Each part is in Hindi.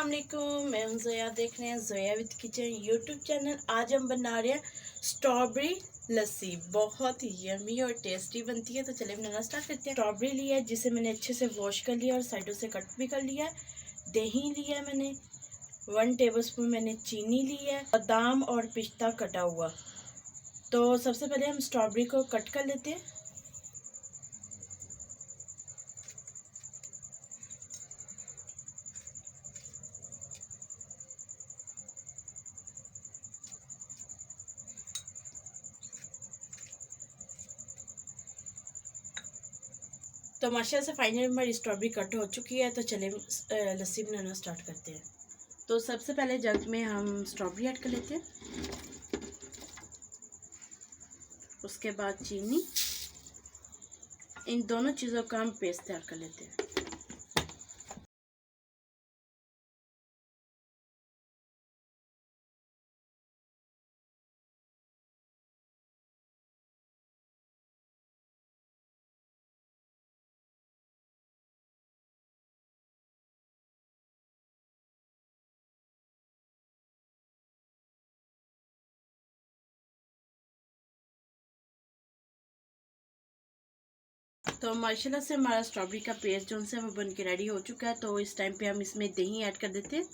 अस्सलामुअलैकुम, मैं हूं ज़ोया। देख रहे हैं Zoya with kitchen YouTube channel. आज हम बना रहे हैं स्ट्रॉबेरी लस्सी। बहुत ही यमी और टेस्टी बनती है। तो चलिए बनाना स्टार्ट करते हैं। स्ट्रॉबेरी लिया है जिसे मैंने अच्छे से वॉश कर लिया और साइडों से कट भी कर लिया है। दही लिया है मैंने, 1 टेबलस्पून मैंने चीनी ली है, बादाम और पिस्ता कटा हुआ। तो सबसे पहले हम स्ट्रॉबेरी को कट कर लेते हैं। तो माशाल्लाह से फाइनली हमारी स्ट्रॉबेरी कट हो चुकी है। तो चलिए लस्सी बनाना स्टार्ट करते हैं। तो सबसे पहले जग में हम स्ट्रॉबेरी ऐड कर लेते हैं, उसके बाद चीनी। इन दोनों चीज़ों का हम पेस्ट तैयार कर लेते हैं। तो माशाल्लाह से हमारा स्ट्रॉबेरी का पेस्ट जो है वो बन के रेडी हो चुका है। तो इस टाइम पे हम इसमें दही ऐड कर देते हैं।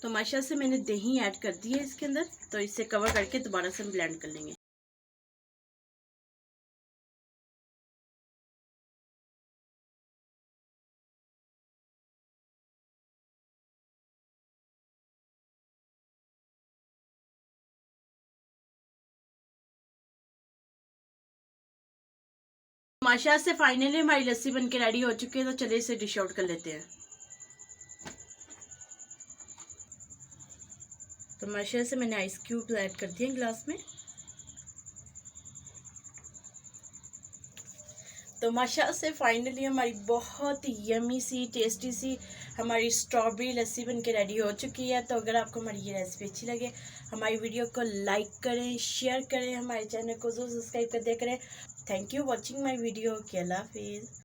तो माशाल्लाह से मैंने दही ऐड कर दी है इसके अंदर। तो इसे कवर करके दोबारा से हम ब्लेंड कर लेंगे। माशाल्लाह से फाइनली हमारी लस्सी बन के रेडी हो चुकी है। तो चलिए इसे डिश आउट कर लेते हैं। तो माशाल्लाह से मैंने आइस क्यूब ऐड कर दिए गिलास में। तो माशाल्लाह से फाइनली हमारी बहुत ही यमी सी टेस्टी सी हमारी स्ट्रॉबेरी लस्सी बन के रेडी हो चुकी है। तो अगर आपको हमारी ये रेसिपी अच्छी लगे, हमारी वीडियो को लाइक करें, शेयर करें, हमारे चैनल को ज़रूर सब्सक्राइब कर दिया करें। Thank you watching my video. अल्लाह हाफिज़।